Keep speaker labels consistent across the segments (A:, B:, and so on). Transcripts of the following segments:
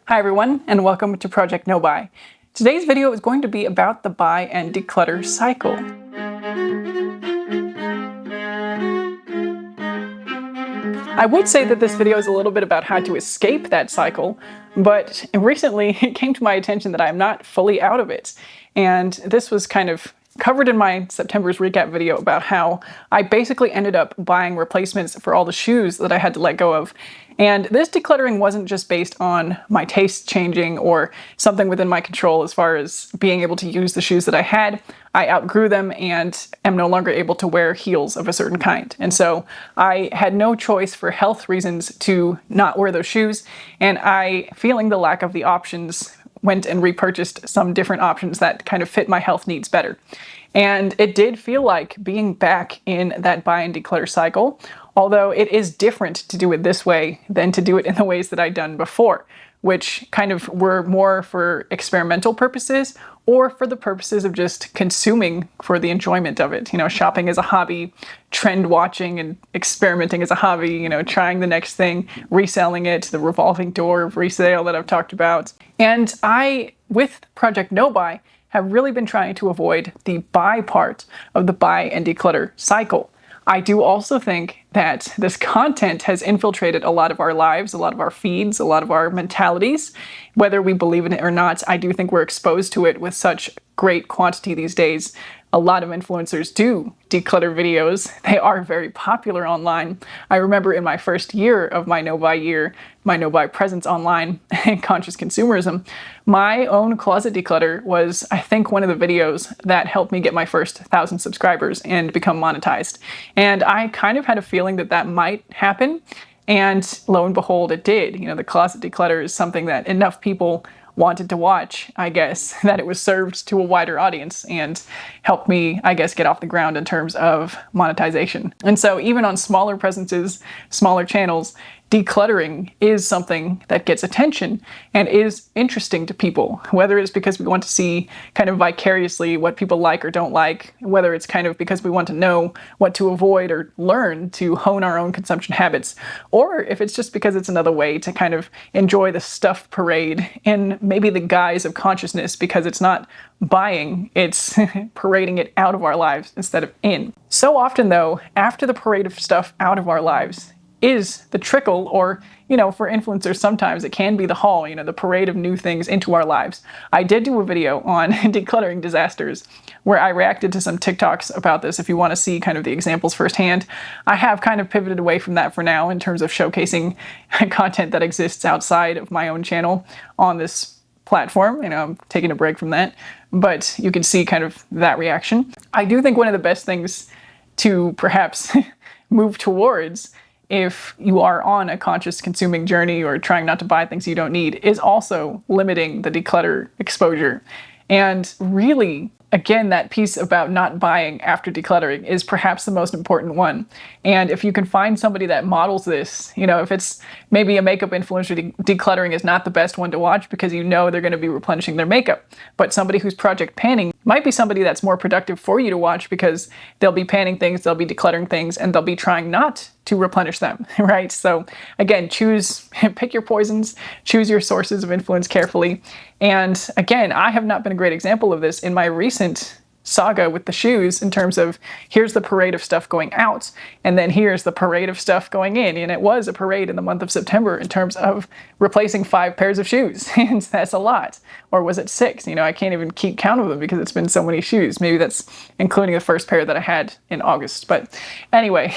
A: Hi everyone, and welcome to Project No Buy. Today's video is going to be about the buy and declutter cycle. I would say that this video is a little bit about how to escape that cycle, but recently it came to my attention that I'm not fully out of it. And this was kind of covered in my September's recap video about how I basically ended up buying replacements for all the shoes that I had to let go of. And this decluttering wasn't just based on my taste changing or something within my control as far as being able to use the shoes that I had. I outgrew them and am no longer able to wear heels of a certain kind. And so I had no choice for health reasons to not wear those shoes. And I, feeling the lack of the options, went and repurchased some different options that kind of fit my health needs better. And it did feel like being back in that buy and declutter cycle, although it is different to do it this way than to do it in the ways that I'd done before, which kind of were more for experimental purposes or for the purposes of just consuming for the enjoyment of it. You know, shopping as a hobby, trend watching and experimenting as a hobby, you know, trying the next thing, reselling it, the revolving door of resale that I've talked about. And I, with Project No Buy, have really been trying to avoid the buy part of the buy and declutter cycle. I do also think that this content has infiltrated a lot of our lives, a lot of our feeds, a lot of our mentalities. Whether we believe in it or not, I do think we're exposed to it with such great quantity these days. A lot of influencers do declutter videos. They are very popular online. I remember in my first year of my no-buy presence online and conscious consumerism, my own closet declutter was, I think, one of the videos that helped me get my first 1,000 subscribers and become monetized. And I kind of had a feeling that that might happen. And lo and behold, it did. You know, the closet declutter is something that enough people wanted to watch, I guess, that it was served to a wider audience and helped me, I guess, get off the ground in terms of monetization. And so even on smaller presences, smaller channels, decluttering is something that gets attention and is interesting to people, whether it's because we want to see kind of vicariously what people like or don't like, whether it's kind of because we want to know what to avoid or learn to hone our own consumption habits, or if it's just because it's another way to kind of enjoy the stuff parade in maybe the guise of consciousness, because it's not buying, it's parading it out of our lives instead of in. So often though, after the parade of stuff out of our lives is the trickle, or, you know, for influencers sometimes it can be the haul, you know, the parade of new things into our lives. I did do a video on decluttering disasters where I reacted to some TikToks about this if you want to see kind of the examples firsthand. I have kind of pivoted away from that for now in terms of showcasing content that exists outside of my own channel on this platform. You know, I'm taking a break from that, but you can see kind of that reaction. I do think one of the best things to perhaps move towards if you are on a conscious consuming journey or trying not to buy things you don't need is also limiting the declutter exposure. And really, again, that piece about not buying after decluttering is perhaps the most important one. And if you can find somebody that models this, you know, if it's maybe a makeup influencer, decluttering is not the best one to watch because you know they're going to be replenishing their makeup. But somebody who's project panning might be somebody that's more productive for you to watch because they'll be panning things, they'll be decluttering things, and they'll be trying not to replenish them, right? So again, pick your poisons, choose your sources of influence carefully. And again, I have not been a great example of this in my recent saga with the shoes in terms of here's the parade of stuff going out and then here's the parade of stuff going in. And it was a parade in the month of September in terms of replacing 5 pairs of shoes. And that's a lot. Or was it 6? You know, I can't even keep count of them because it's been so many shoes. Maybe that's including the first pair that I had in August. But anyway,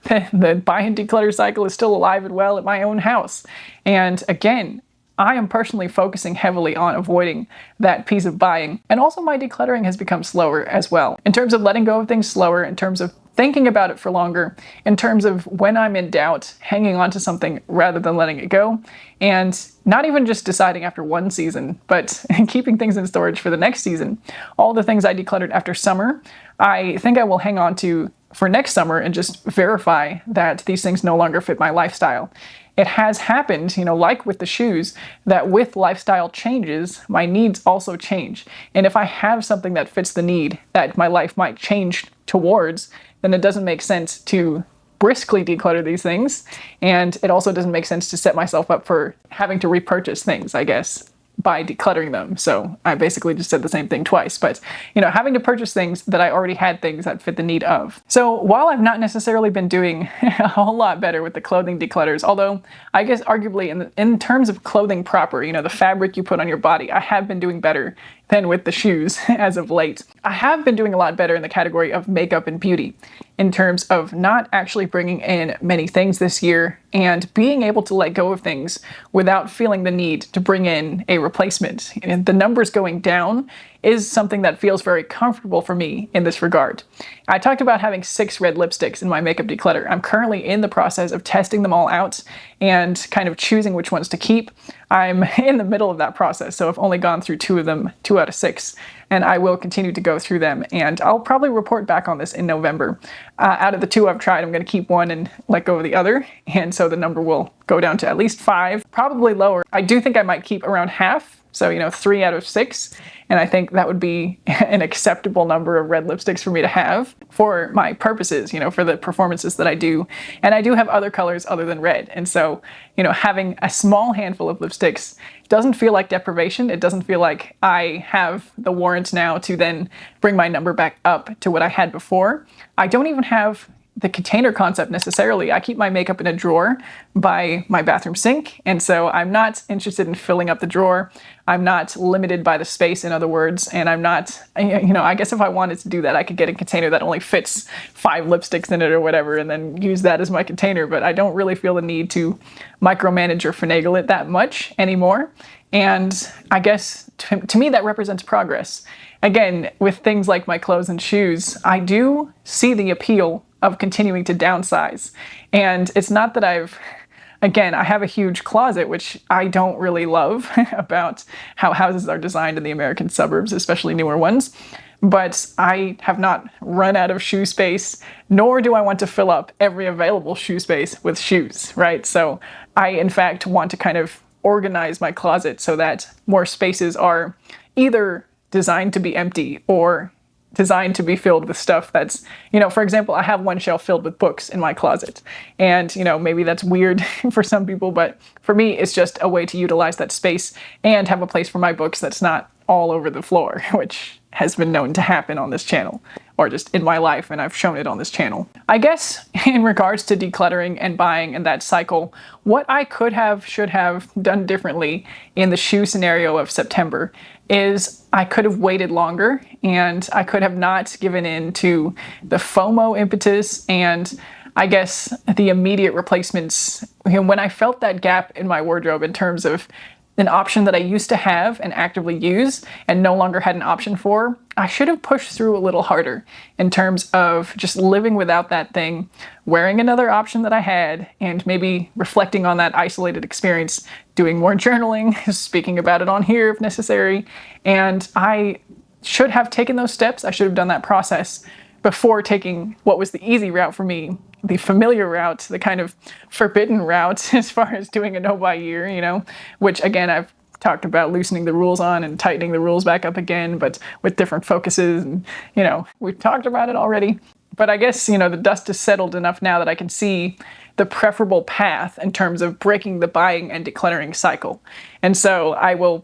A: the buy and declutter cycle is still alive and well at my own house. And again, I am personally focusing heavily on avoiding that piece of buying. And also my decluttering has become slower as well. In terms of letting go of things slower, in terms of thinking about it for longer, in terms of when I'm in doubt, hanging on to something rather than letting it go. And not even just deciding after one season, but keeping things in storage for the next season. All the things I decluttered after summer, I think I will hang on to for next summer and just verify that these things no longer fit my lifestyle. It has happened, you know, like with the shoes, that with lifestyle changes, my needs also change. And if I have something that fits the need that my life might change towards, then it doesn't make sense to briskly declutter these things. And it also doesn't make sense to set myself up for having to repurchase things, I guess, by decluttering them. So I basically just said the same thing twice, but having to purchase things that I already had things that fit the need of. So while I've not necessarily been doing a whole lot better with the clothing declutters, although I guess arguably in terms of clothing proper, the fabric you put on your body, I have been doing better than with the shoes as of late. I have been doing a lot better in the category of makeup and beauty in terms of not actually bringing in many things this year and being able to let go of things without feeling the need to bring in a replacement. And the numbers going down is something that feels very comfortable for me in this regard. I talked about having 6 red lipsticks in my makeup declutter. I'm currently in the process of testing them all out and kind of choosing which ones to keep. I'm in the middle of that process, so I've only gone through 2 of them, 2 out of 6, and I will continue to go through them, and I'll probably report back on this in November. Out of the 2 I've tried, I'm going to keep one and let go of the other, and so the number will go down to at least 5, probably lower. I do think I might keep around half, so 3 out of 6, and I think that would be an acceptable number of red lipsticks for me to have for my purposes, for the performances that I do. And I do have other colors other than red, and so having a small handful of lipsticks doesn't feel like deprivation. It doesn't feel like I have the warrant now to then bring my number back up to what I had before. I don't even have the container concept necessarily. I keep my makeup in a drawer by my bathroom sink, and so I'm not interested in filling up the drawer. I'm not limited by the space, in other words, and I'm not, I guess if I wanted to do that, I could get a container that only fits 5 lipsticks in it or whatever, and then use that as my container, but I don't really feel the need to micromanage or finagle it that much anymore. And I guess to me that represents progress. Again, with things like my clothes and shoes, I do see the appeal of continuing to downsize. And it's not that I have a huge closet, which I don't really love about how houses are designed in the American suburbs, especially newer ones. But I have not run out of shoe space, nor do I want to fill up every available shoe space with shoes, right? So I, in fact, want to kind of organize my closet so that more spaces are either designed to be empty or designed to be filled with stuff that's, for example, I have one shelf filled with books in my closet. And, maybe that's weird for some people, but for me, it's just a way to utilize that space and have a place for my books that's not all over the floor, which has been known to happen on this channel, or just in my life, and I've shown it on this channel. I guess in regards to decluttering and buying and that cycle, what I should have done differently in the shoe scenario of September is I could have waited longer, and I could have not given in to the FOMO impetus and I guess the immediate replacements. When I felt that gap in my wardrobe in terms of an option that I used to have and actively use and no longer had an option for, I should have pushed through a little harder in terms of just living without that thing, wearing another option that I had, and maybe reflecting on that isolated experience, doing more journaling, speaking about it on here if necessary. And I should have taken those steps. I should have done that process before taking what was the easy route for me, the familiar route, the kind of forbidden route as far as doing a no buy year, which again, I've talked about loosening the rules on and tightening the rules back up again, but with different focuses, and we've talked about it already. But I guess, the dust is settled enough now that I can see the preferable path in terms of breaking the buying and decluttering cycle. And so I'll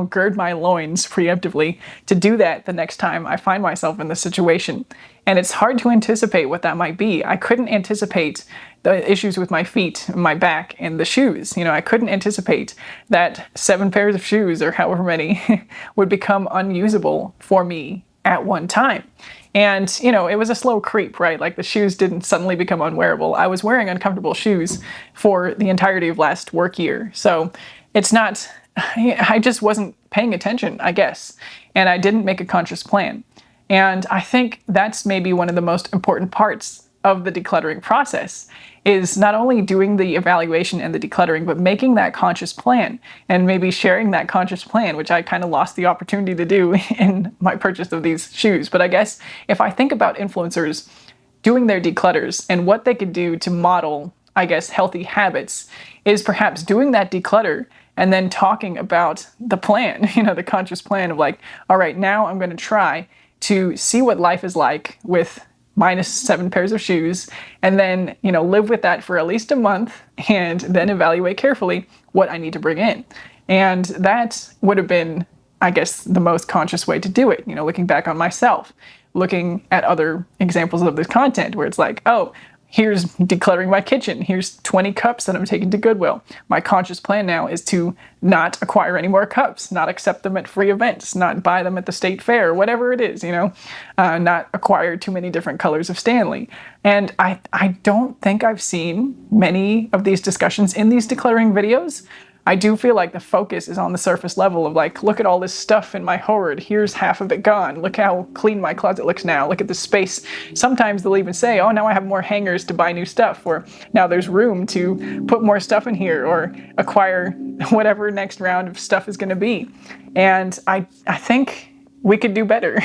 A: gird my loins preemptively to do that the next time I find myself in this situation. And it's hard to anticipate what that might be. I couldn't anticipate the issues with my feet, my back, and the shoes. I couldn't anticipate that 7 pairs of shoes, or however many, would become unusable for me at one time. And, it was a slow creep, right? Like the shoes didn't suddenly become unwearable. I was wearing uncomfortable shoes for the entirety of last work year. So it's not, I just wasn't paying attention, I guess. And I didn't make a conscious plan. And I think that's maybe one of the most important parts of the decluttering process, is not only doing the evaluation and the decluttering, but making that conscious plan and maybe sharing that conscious plan, which I kind of lost the opportunity to do in my purchase of these shoes. But I guess if I think about influencers doing their declutters and what they could do to model, I guess, healthy habits, is perhaps doing that declutter and then talking about the plan, the conscious plan of like, all right, now I'm going to try to see what life is like with minus 7 pairs of shoes, and then, live with that for at least a month, and then evaluate carefully what I need to bring in. And that would have been, I guess, the most conscious way to do it, looking back on myself, looking at other examples of this content where it's like, oh, here's decluttering my kitchen. Here's 20 cups that I'm taking to Goodwill. My conscious plan now is to not acquire any more cups, not accept them at free events, not buy them at the state fair, whatever it is, not acquire too many different colors of Stanley. And I don't think I've seen many of these discussions in these decluttering videos. I do feel like the focus is on the surface level of like, look at all this stuff in my hoard. Here's half of it gone. Look how clean my closet looks now. Look at the space. Sometimes they'll even say, oh, now I have more hangers to buy new stuff, or now there's room to put more stuff in here or acquire whatever next round of stuff is going to be. And I think we could do better.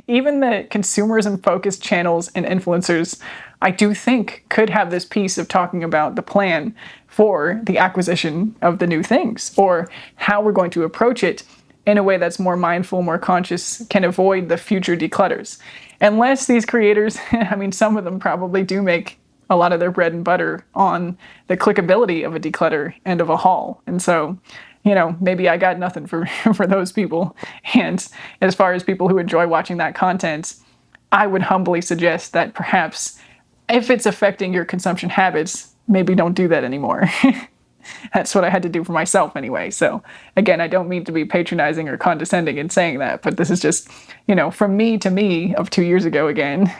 A: Even the consumerism focused channels and influencers, I do think, could have this piece of talking about the plan for the acquisition of the new things, or how we're going to approach it in a way that's more mindful, more conscious, can avoid the future declutters. Unless these creators, I mean, some of them probably do make a lot of their bread and butter on the clickability of a declutter and of a haul. And so, maybe I got nothing for those people. And as far as people who enjoy watching that content, I would humbly suggest that perhaps if it's affecting your consumption habits, maybe don't do that anymore. That's what I had to do for myself anyway. So again, I don't mean to be patronizing or condescending in saying that, but this is just, from me to me of 2 years ago again,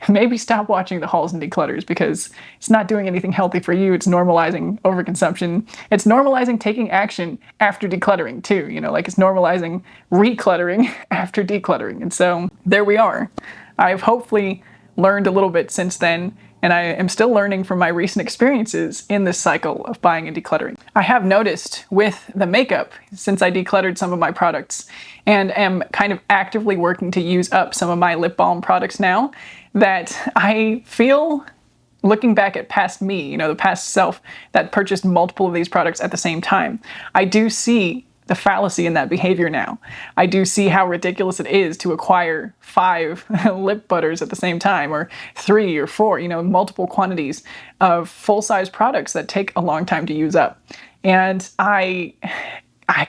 A: maybe stop watching the hauls and declutters because it's not doing anything healthy for you. It's normalizing overconsumption. It's normalizing taking action after decluttering too, it's normalizing recluttering after decluttering. And so there we are. I've hopefully learned a little bit since then, and I am still learning from my recent experiences in this cycle of buying and decluttering. I have noticed with the makeup, since I decluttered some of my products and am kind of actively working to use up some of my lip balm products now, that I feel, looking back at past me, the past self that purchased multiple of these products at the same time, I do see the fallacy in that behavior now. I do see how ridiculous it is to acquire 5 lip butters at the same time, or 3 or 4, multiple quantities of full-size products that take a long time to use up. And I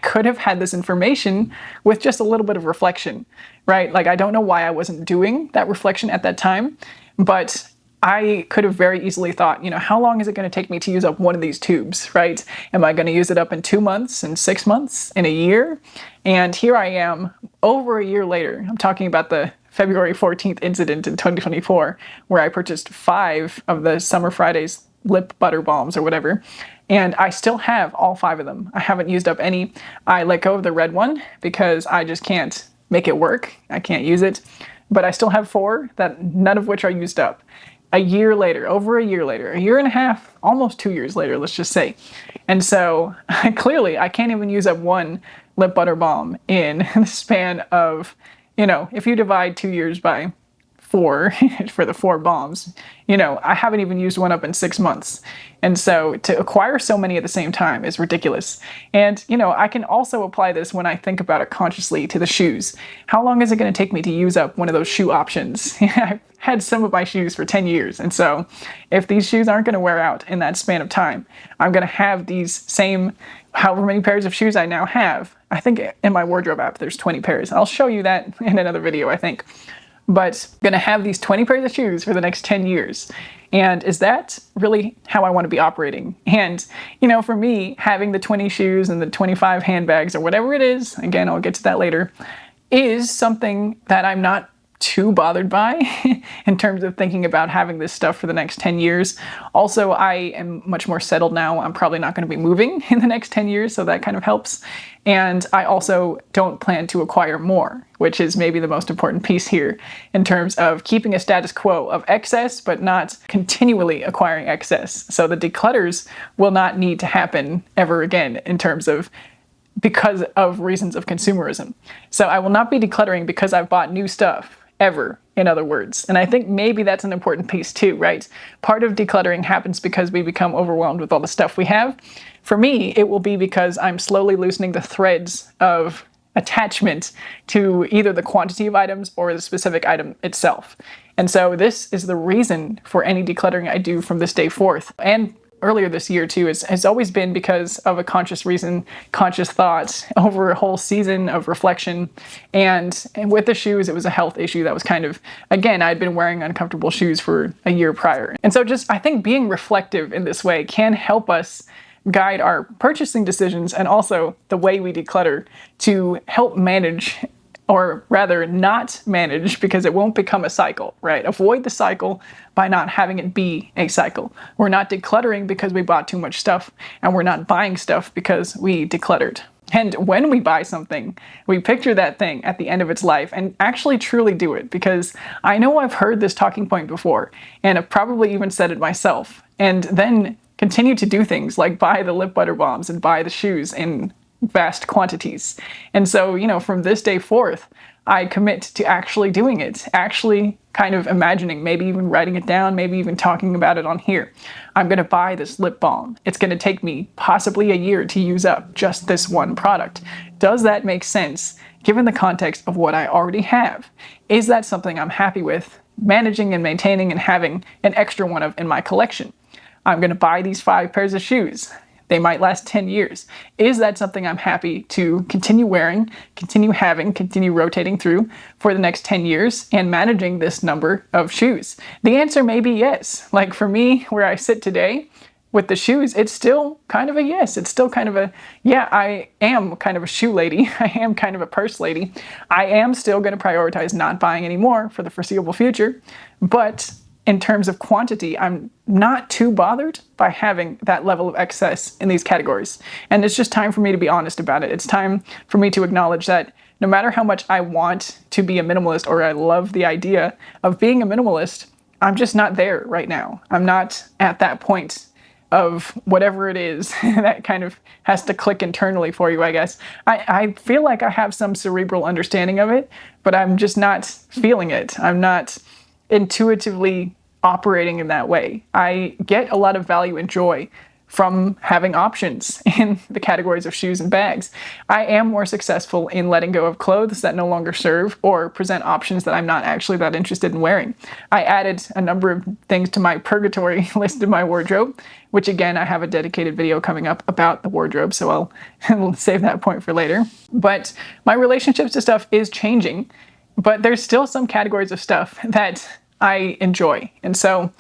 A: could have had this information with just a little bit of reflection, right? Like, I don't know why I wasn't doing that reflection at that time, but I could have very easily thought, how long is it going to take me to use up one of these tubes, right? Am I going to use it up in 2 months, in 6 months, in a year? And here I am, over a year later. I'm talking about the February 14th incident in 2024, where I purchased 5 of the Summer Fridays lip butter balms or whatever. And I still have all 5 of them. I haven't used up any. I let go of the red one because I just can't make it work. I can't use it. But I still have 4, that none of which are used up. A year later, over a year later, a year and a half, almost 2 years later, let's just say. And so clearly I can't even use up 1 lip butter balm in the span of, if you divide 2 years by 4 for the 4 balms, I haven't even used one up in 6 months. And so to acquire so many at the same time is ridiculous. And, I can also apply this when I think about it consciously to the shoes. How long is it going to take me to use up one of those shoe options? I've had some of my shoes for 10 years. And so if these shoes aren't going to wear out in that span of time, I'm going to have these same, however many pairs of shoes I now have. I think in my wardrobe app, there's 20 pairs. I'll show you that in another video, I think. But I'm going to have these 20 pairs of shoes for the next 10 years. And is that really how I want to be operating? And, for me, having the 20 shoes and the 25 handbags or whatever it is, again, I'll get to that later, is something that I'm not too bothered by in terms of thinking about having this stuff for the next 10 years. Also, I am much more settled now. I'm probably not going to be moving in the next 10 years, so that kind of helps. And I also don't plan to acquire more, which is maybe the most important piece here in terms of keeping a status quo of excess, but not continually acquiring excess. So the declutters will not need to happen ever again in terms of because of reasons of consumerism. So I will not be decluttering because I've bought new stuff. Ever, in other words. And I think maybe that's an important piece too, right? Part of decluttering happens because we become overwhelmed with all the stuff we have. For me, it will be because I'm slowly loosening the threads of attachment to either the quantity of items or the specific item itself. And so this is the reason for any decluttering I do from this day forth. And earlier this year too, has always been because of a conscious reason, conscious thought over a whole season of reflection. And with the shoes, it was a health issue that was kind of, again, I'd been wearing uncomfortable shoes for a year prior. And so just, I think being reflective in this way can help us guide our purchasing decisions and also the way we declutter to help manage, or rather not manage, because it won't become a cycle, right? Avoid the cycle by not having it be a cycle. We're not decluttering because we bought too much stuff, and we're not buying stuff because we decluttered. And when we buy something, we picture that thing at the end of its life and actually truly do it, because I know I've heard this talking point before, and I've probably even said it myself, and then continue to do things like buy the lip butter bombs and buy the shoes in vast quantities. And so, from this day forth, I commit to actually doing it, actually kind of imagining, maybe even writing it down, maybe even talking about it on here. I'm going to buy this lip balm. It's going to take me possibly a year to use up just this one product. Does that make sense given the context of what I already have? Is that something I'm happy with managing and maintaining and having an extra one of in my collection? I'm going to buy these 5 pairs of shoes. They might last 10 years. Is that something I'm happy to continue wearing, continue having, continue rotating through for the next 10 years and managing this number of shoes? The answer may be yes. Like for me, where I sit today with the shoes, it's still kind of a yes. It's still kind of a, yeah, I am kind of a shoe lady. I am kind of a purse lady. I am still going to prioritize not buying any more for the foreseeable future. But in terms of quantity, I'm not too bothered by having that level of excess in these categories. And it's just time for me to be honest about it. It's time for me to acknowledge that no matter how much I want to be a minimalist, or I love the idea of being a minimalist, I'm just not there right now. I'm not at that point of whatever it is that kind of has to click internally for you, I guess. I feel like I have some cerebral understanding of it, but I'm just not feeling it. I'm not intuitively operating in that way. I get a lot of value and joy from having options in the categories of shoes and bags. I am more successful in letting go of clothes that no longer serve or present options that I'm not actually that interested in wearing. I added a number of things to my purgatory list of my wardrobe, which again, I have a dedicated video coming up about the wardrobe, so I'll save that point for later. But my relationships to stuff is changing, but there's still some categories of stuff that I enjoy. And so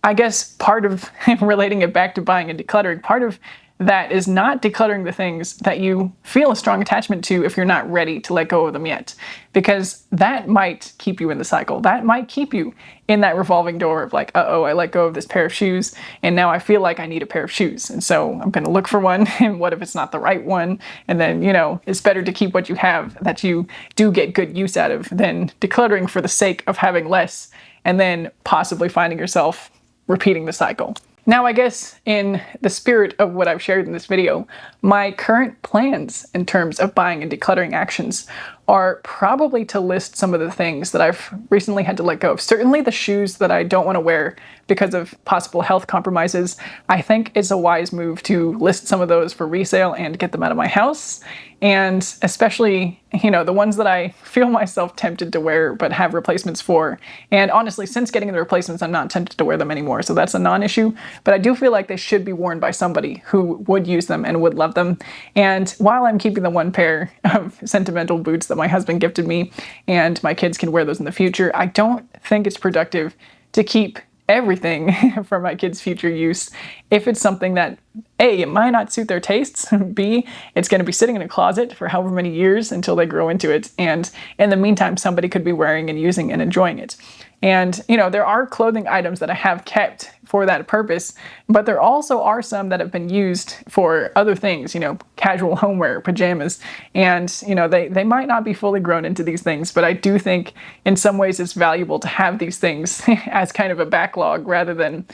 A: I guess part of relating it back to buying and decluttering, part of that is not decluttering the things that you feel a strong attachment to if you're not ready to let go of them yet. Because that might keep you in the cycle. That might keep you in that revolving door of like, uh-oh, I let go of this pair of shoes and now I feel like I need a pair of shoes. And so I'm going to look for one, and what if it's not the right one? And then, it's better to keep what you have that you do get good use out of than decluttering for the sake of having less and then possibly finding yourself repeating the cycle. Now, I guess in the spirit of what I've shared in this video, my current plans in terms of buying and decluttering actions are probably to list some of the things that I've recently had to let go of. Certainly the shoes that I don't want to wear because of possible health compromises. I think it's a wise move to list some of those for resale and get them out of my house. And especially, the ones that I feel myself tempted to wear but have replacements for. And honestly, since getting the replacements, I'm not tempted to wear them anymore. So that's a non-issue. But I do feel like they should be worn by somebody who would use them and would love them. And while I'm keeping the one pair of sentimental boots that my husband gifted me, and my kids can wear those in the future, I don't think it's productive to keep everything for my kids' future use if it's something that A, it might not suit their tastes, B, it's going to be sitting in a closet for however many years until they grow into it, and in the meantime somebody could be wearing and using and enjoying it. And there are clothing items that I have kept for that purpose, but there also are some that have been used for other things, casual homeware, pajamas, and they might not be fully grown into these things, but I do think in some ways it's valuable to have these things as kind of a backlog rather than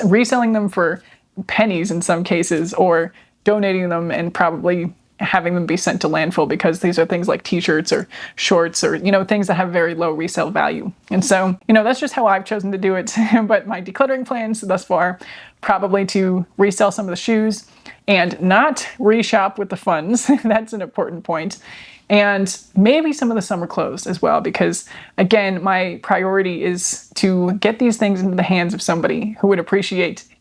A: reselling them for pennies in some cases, or donating them and probably having them be sent to landfill, because these are things like t-shirts or shorts or, things that have very low resale value. And so, that's just how I've chosen to do it. But my decluttering plans thus far, probably to resell some of the shoes and not reshop with the funds. That's an important point. And maybe some of the summer clothes as well, because again, my priority is to get these things into the hands of somebody who would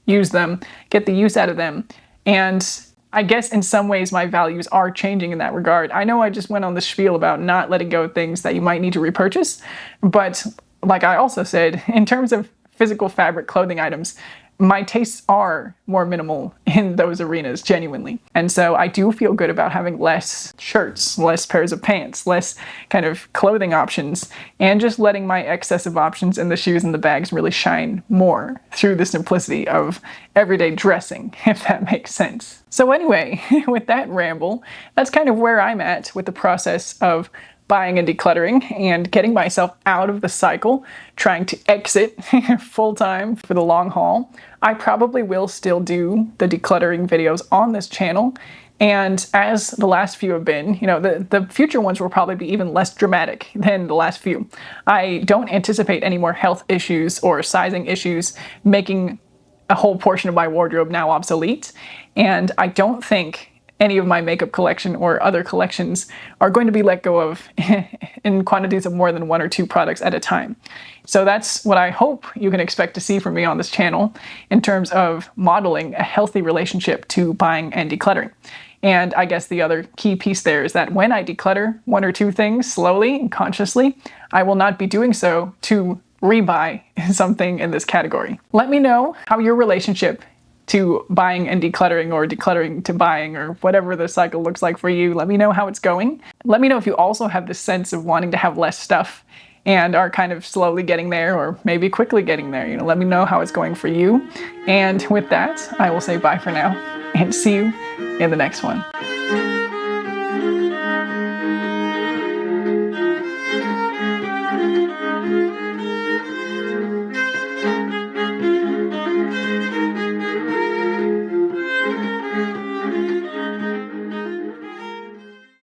A: use them, get the use out of them. And I guess in some ways my values are changing in that regard. I know I just went on the spiel about not letting go of things that you might need to repurchase, but like I also said, in terms of physical fabric clothing items, my tastes are more minimal in those arenas, genuinely. And so I do feel good about having less shirts, less pairs of pants, less kind of clothing options, and just letting my excessive options in the shoes and the bags really shine more through the simplicity of everyday dressing, if that makes sense. So anyway, with that ramble, that's kind of where I'm at with the process of buying and decluttering and getting myself out of the cycle, trying to exit full-time for the long haul. I probably will still do the decluttering videos on this channel, and as the last few have been, the future ones will probably be even less dramatic than the last few. I don't anticipate any more health issues or sizing issues making a whole portion of my wardrobe now obsolete, and I don't think any of my makeup collection or other collections are going to be let go of in quantities of more than 1 or 2 products at a time. So that's what I hope you can expect to see from me on this channel in terms of modeling a healthy relationship to buying and decluttering. And I guess the other key piece there is that when I declutter 1 or 2 things slowly and consciously, I will not be doing so to rebuy something in this category. Let me know how your relationship to buying and decluttering, or decluttering to buying, or whatever the cycle looks like for you. Let me know how it's going. Let me know if you also have this sense of wanting to have less stuff and are kind of slowly getting there, or maybe quickly getting there. Let me know how it's going for you. And with that, I will say bye for now and see you in the next one.